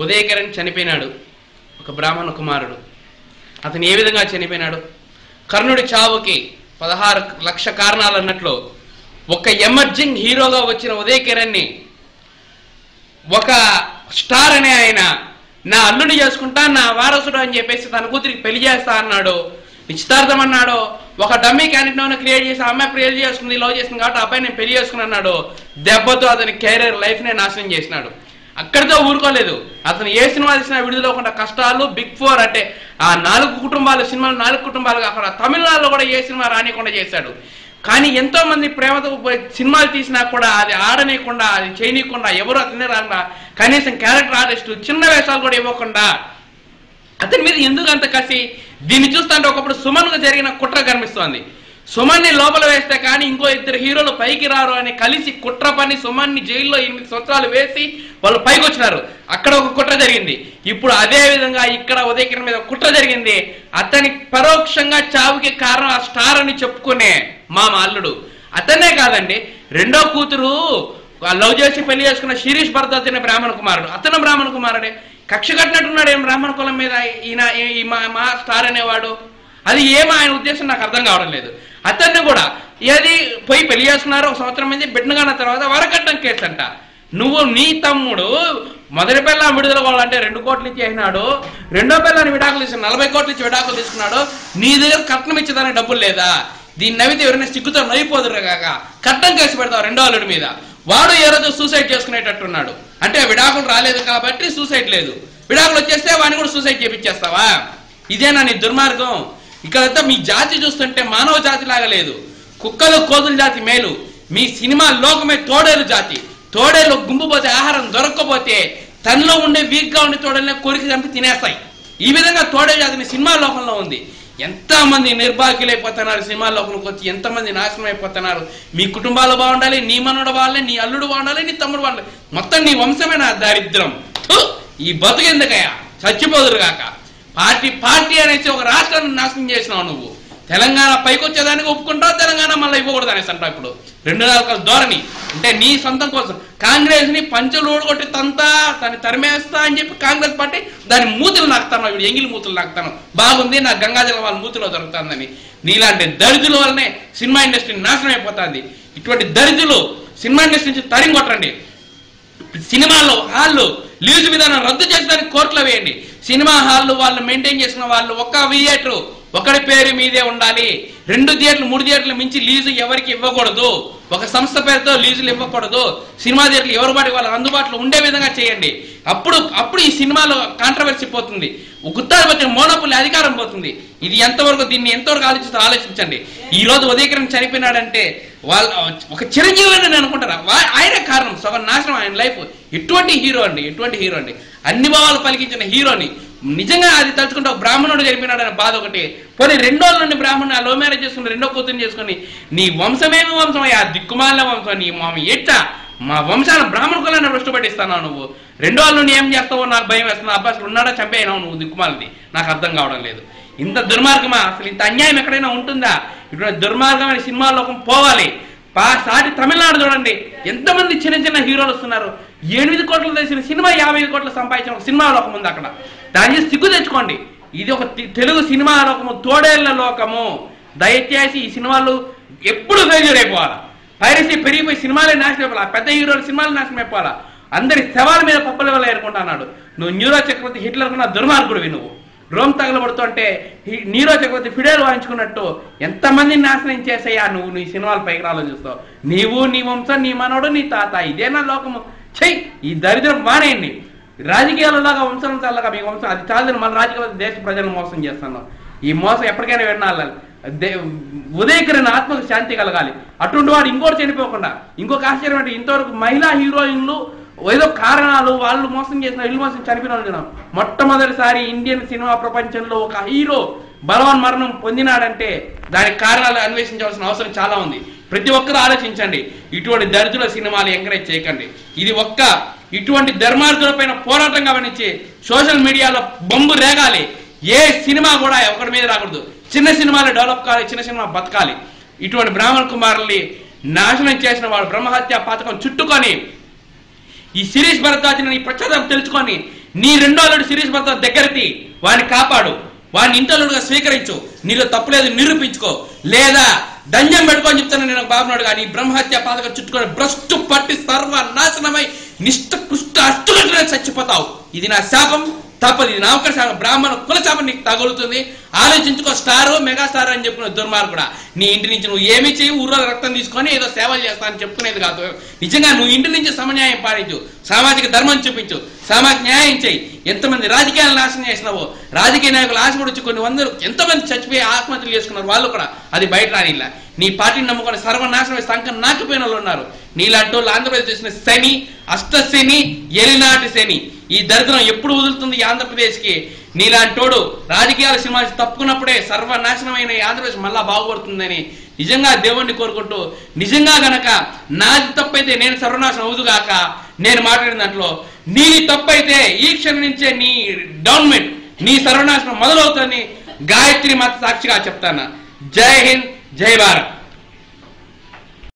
ఉదయకిరణ్ చనిపోయినాడు, ఒక బ్రాహ్మణ కుమారుడు. అతను ఏ విధంగా చనిపోయినాడు? కర్ణుడి చావుకి 16 లక్ష కారణాలు అన్నట్లు ఒక ఎమర్జింగ్ హీరోగా వచ్చిన ఉదయకిరణ్ని ఒక స్టార్ అనే ఆయన నా అల్లుని చేసుకుంటా, నా వారసుడు అని చెప్పేసి తన కూతురికి పెళ్లి చేస్తా అన్నాడు. నిశ్చితార్థం అన్నాడు. ఒక డమ్మీ క్యాండిడేట్ క్రియేట్ చేసి అమ్మాయి పెళ్లి చేసుకుంది, లవ్ చేసింది కాబట్టి అబ్బాయి నేను పెళ్లి చేసుకుని అన్నాడు. దెబ్బతో అతని కెరీర్ లైఫ్నే నాశనం చేసినాడు. అక్కడితో ఊరుకోలేదు. అతను ఏ సినిమా తీసినా విడుదలకుండా కష్టాలు. బిగ్ 4 అంటే ఆ 4 కుటుంబాలు, సినిమాలు 4 కుటుంబాలు కాకుండా తమిళనాడులో కూడా ఏ సినిమా రానియకుండా చేశాడు. కానీ ఎంతో మంది ప్రేమతో సినిమాలు తీసినా కూడా అది ఆడనీయకుండా, అది చేయనీయకుండా, ఎవరు అతనే రాకుండా, కనీసం క్యారెక్టర్ ఆర్టిస్టు చిన్న వేషాలు కూడా ఇవ్వకుండా అతని మీద ఎందుకు అంత కసి? దీన్ని చూస్తుంటే ఒకప్పుడు సుమన్కు జరిగిన కుట్ర కనిపిస్తోంది. సుమన్ని లోపల వేస్తే కానీ ఇంకో 2 హీరోలు పైకి రారు అని కలిసి కుట్ర పని సుమన్ని జైల్లో 8 సంవత్సరాలు వేసి వాళ్ళు పైకి వచ్చినారు. అక్కడ ఒక కుట్ర జరిగింది. ఇప్పుడు అదే విధంగా ఇక్కడ ఉదయకిరణ్ మీద కుట్ర జరిగింది. అతని పరోక్షంగా చావుకి కారణం ఆ స్టార్ అని చెప్పుకునే మామ అల్లుడు. అతనే కాదండి, రెండో కూతురు లవ్ చేసి పెళ్లి చేసుకున్న శిరీష్ భరద్వాజ్ అనే బ్రాహ్మణ కుమారుడు. అతను బ్రాహ్మణ కుమారుడే. కక్ష కట్టినట్టున్నాడు ఏం బ్రాహ్మణ కులం మీద ఈ మా స్టార్ అనేవాడు. అది ఏమో ఆయన ఉద్దేశం నాకు అర్థం కావడం లేదు. అతన్ని కూడా ఏది పోయి పెళ్లి చేసుకున్నారు, 1 సంవత్సరం మంది బిడ్డగాన తర్వాత వరకట్నం కేసు అంట. నువ్వు నీ తమ్ముడు మొదటి పిల్లని విడుదల కావాలంటే 2 కోట్లు ఇచ్చేసినాడు, రెండో పిల్లని విడాకులు ఇచ్చి 40 కోట్లు ఇచ్చి విడాకులు తీసుకున్నాడు. నీ దగ్గర కట్నం ఇచ్చేదానికి డబ్బులు లేదా? దీన్ని నవ్వితే ఎవరైనా సిగ్గుతో నవ్విపోదురు కాక కట్నం కేసు పెడతావు రెండో అల్లుడి మీద. వాడు ఏ రోజు సూసైడ్ చేసుకునేటట్టున్నాడు. అంటే విడాకులు రాలేదు కాబట్టి సూసైడ్ లేదు, విడాకులు వచ్చేస్తే వాడిని కూడా సూసైడ్ చేపించేస్తావా? ఇదేనా నీ దుర్మార్గం? ఇక్కడంతా మీ జాతి చూస్తుంటే మానవ జాతి లాగా లేదు. కుక్కలు కోతుల జాతి మేలు. మీ సినిమా లోకమే తోడేలు జాతి. తోడేలు గుంపు పోతే, ఆహారం దొరక్కపోతే తనలో ఉండే వీక్గా ఉండే తోడేళ్ళని కొరికి చంపి తినేస్తాయి. ఈ విధంగా తోడేలు జాతి మీ సినిమా లోకంలో ఉంది. ఎంతమంది నిర్భాగ్యులైపోతున్నారు సినిమా లోకంలోకి వచ్చి, ఎంతమంది నాశనం అయిపోతున్నారు. మీ కుటుంబాలు బాగుండాలి, నీ మనోడు బాగాలి, నీ అల్లుడు బాగుండాలి, నీ తమ్ముడు బాగుండాలి, మొత్తం నీ వంశమే నా దారిద్రం. ఈ బతుకెందుకయ్యా? చచ్చిపోదురు కాక. పార్టీ అనేసి ఒక రాష్ట్రాన్ని నాశనం చేసినావు నువ్వు. తెలంగాణ పైకి వచ్చేదానికి ఒప్పుకుంటావు, తెలంగాణ మళ్ళీ ఇవ్వకూడదు అనేసి అంటావు. ఇప్పుడు 2 రకాల ధోరణి. అంటే నీ సొంతం కోసం కాంగ్రెస్ ని పంచులు ఓడగొట్టి దాన్ని తరిమేస్తా అని చెప్పి కాంగ్రెస్ పార్టీ దాని మూతులు నాకుతాను, ఇప్పుడు ఎంగిలి మూతులు నాకుతాను. బాగుంది, నా గంగాజల వాళ్ళ మూతులో దొరుకుతుందని. నీలాంటి దరిద్రుల వల్లనే సినిమా ఇండస్ట్రీ నాశనం అయిపోతుంది. ఇటువంటి దరిద్రులు సినిమా ఇండస్ట్రీ నుంచి తరిగొట్టండి. సినిమాల్లో హాళ్ళు లీజు విధానం రద్దు చేసేదానికి కోర్టులో వేయండి. సినిమా హాళ్ళు వాళ్ళు మెయింటైన్ చేసుకున్న వాళ్ళు ఒక్క థియేటర్ ఒకరి పేరు మీదే ఉండాలి. 2 థియేటర్లు 3 థియేటర్లు మించి లీజు ఎవరికి ఇవ్వకూడదు. ఒక సంస్థ పేరుతో లీజులు ఇవ్వకూడదు. సినిమా థియేటర్లు ఎవరి వాటి వాళ్ళు అందుబాటులో ఉండే విధంగా చేయండి. అప్పుడు ఈ సినిమాలో కాంట్రవర్సీ పోతుంది, గుత్తాధిపత్యం మోనోపొలి అధికారం పోతుంది. ఇది దీన్ని ఎంతవరకు ఆలోచించండి. ఈ రోజు ఉదయకిరణ్ చనిపోయినాడంటే వాళ్ళు ఒక చిరంజీవి అని అనుకుంటారా? ఆయనే కారణం, సగం నాశనం ఆయన లైఫ్. ఎటువంటి హీరో అండి, అన్ని భావాలు పలికించిన హీరోని. నిజంగా అది తలుచుకుంటే ఒక బ్రాహ్మణుడు చనిపోయినాడనే బాధ ఒకటి. పోనీ 2 రోజుల నుండి బ్రాహ్మణుడు లవ్ మ్యారేజ్ చేసుకుని 2వ కూతురుని చేసుకుని నీ వంశమేమి వంశం అయ్యా? దిక్కుమాల వంశం. నీ మామ ఎట్టా మా వంశాన్ని బ్రాహ్మణ కులాన్ని భ్రష్టుపట్టిస్తున్నావు నువ్వు. 2 రోజుల నుండి ఏం చేస్తావో నాకు భయం వేస్తుంది. అబ్బాయి ఉన్నాడా చంపేయినావు నువ్వు దిక్కుమాలది. నాకు అర్థం కావడం లేదు. ఇంత దుర్మార్గమా? అసలు ఇంత అన్యాయం ఎక్కడైనా ఉంటుందా? ఇటువంటి దుర్మార్గమైన సినిమా లోకం పోవాలి. సాటి తమిళనాడు చూడండి, ఎంతమంది చిన్న హీరోలు వస్తున్నారు. 8 కోట్లు తెచ్చిన సినిమా 50 కోట్లు సంపాదించిన ఒక సినిమా లోకం ఉంది అక్కడ. దాని సిగ్గు తెచ్చుకోండి. ఇది ఒక తెలుగు సినిమా లోకము, తోడేళ్ల లోకము. దయచేసి ఈ సినిమాలు ఎప్పుడు ఫెయిల్యూర్ అయిపోవాలా? పైరసీ పెరిగిపోయి సినిమాలే నాశనం అయిపోవాలా? పెద్ద హీరోలు సినిమాలు నాశనం అయిపోవాలా? అందరి శవాల మీద పప్పుల వల్ల ఏరుకుంటున్నాడు. నువ్వు న్యూరో చక్రవర్తి హిట్లర్ కన్నా దుర్మార్గుడివి. నువ్వు రోమ్ తగలబడుతుంటే నీరో చక్రవర్తి ఫిడేల్ వాయించుకున్నట్టు ఎంతమందిని నాశనం చేసాయా నువ్వు నీ సినిమాలు పైకి రావాలని చూస్తావు. నీవు, నీ వంశం, నీ మనోడు, నీ తాత, ఇదేనా లోకము? చెయ్యి. ఈ దరిద్రం మానేయండి. రాజకీయాలలాగా వంశం చల్లగా మీ వంశం అది చాలని మన రాజకీయ దేశ ప్రజలను మోసం చేస్తున్నాం. ఈ మోసం ఎప్పటికైనా వినాలి. ఉదయకిరణ్ ఆత్మకు శాంతి కలగాలి. అటువంటి వాడు ఇంకోటి చనిపోకుండా. ఇంకొక ఆశ్చర్యం అంటే ఇంతవరకు మహిళా హీరోయిన్లు ఏదో కారణాలు వాళ్ళు మోసం చేసిన ఇల్లు మోసం చనిపోయిన మొట్టమొదటిసారి ఇండియన్ సినిమా ప్రపంచంలో ఒక హీరో బలవన్ మరణం పొందినాడంటే దానికి కారణాలు అన్వేషించాల్సిన అవసరం చాలా ఉంది. ప్రతి ఒక్కరూ ఆలోచించండి. ఇటువంటి దరిద్రుల సినిమాలు ఎంకరేజ్ చేయకండి. ఇది ఇటువంటి ధర్మార్థుల పైన పోరాటం గమనించి సోషల్ మీడియాలో బొంబు రేగాలి. ఏ సినిమా కూడా ఒకటి మీద రాకూడదు. చిన్న సినిమాలు డెవలప్ కావాలి, చిన్న సినిమా బతకాలి. ఇటువంటి బ్రాహ్మణ కుమారుల్ని నాశనం చేసిన వాడు బ్రహ్మహత్య పథకం చుట్టుకొని ఈ శిరీష్ భరద్వాజ్ని నీ పశ్చాత్తాపం తెలుసుకొని నీ రెండో అల్లుడు శిరీష్ భరద్వాజ్ దగ్గరికి వాడిని కాపాడు, వాడిని ఇంటల్లుడుగా స్వీకరించు, నీలో తప్పులేదు నిరూపించుకో, లేదా దంజం పెట్టుకొని చెప్తాను నేను బాబునాడు. కానీ బ్రహ్మహత్య పాతక చుట్టుకొని భ్రష్టు పట్టి సర్వనాశనమై నిష్ఠకృష్ట అష్టుగా చచ్చిపోతావు. ఇది నా శాపం, తప్పదు. ఇది నా ఒక్క శాపం, బ్రాహ్మణ కుల శాపం నీకు తగులుతుంది. ఆలోచించుకో. స్టారు మెగాస్టార్ అని చెప్పిన దుర్మార్గుడా, నీ ఇంటి నుంచి నువ్వు ఏమి చేయి, ఊర్లో రక్తం తీసుకొని ఏదో సేవలు చేస్తా అని చెప్పుకునేది కాదు. నిజంగా నువ్వు ఇంటి నుంచి సమన్యాయం పాటించు, సామాజిక ధర్మం చూపించు, సామాజిక న్యాయం చేయి. ఎంతమంది రాజకీయాలు నాశనం చేసినావో, రాజకీయ నాయకులు ఆశపడి వచ్చి కొన్ని వందలు ఎంతమంది చచ్చిపోయి ఆత్మహత్యలు చేసుకున్నారు, వాళ్ళు కూడా అది బయట రానిలా. నీ పార్టీని నమ్ముకొని సర్వనాశనం సంఖ్య నాకిపోయిన వాళ్ళు ఉన్నారు. నీలాంటి వాళ్ళు ఆంధ్రప్రదేశ్ చేసిన శని, అష్టశని, ఎలినాటి శని, ఈ దరిద్రం ఎప్పుడు వదులుతుంది ఈ ఆంధ్రప్రదేశ్కి? నీలాంటోడు రాజకీయాల సినిమా తప్పుకున్నప్పుడే సర్వనాశనమైన ఈ ఆంధ్రప్రదేశ్ మళ్ళా బాగుపడుతుందని నిజంగా దేవుణ్ణి కోరుకుంటూ, నిజంగా గనక నాది తప్పైతే నేను సర్వనాశనం అవుదుగాక, నేను మాట్లాడిన దాంట్లో నీది తప్పైతే ఈ క్షణం నుంచే నీ డౌన్మెంట్, నీ సర్వనాశనం మొదలవుతుందని గాయత్రి మాత సాక్షిగా చెప్తాను. జై హింద్, జై భారత్.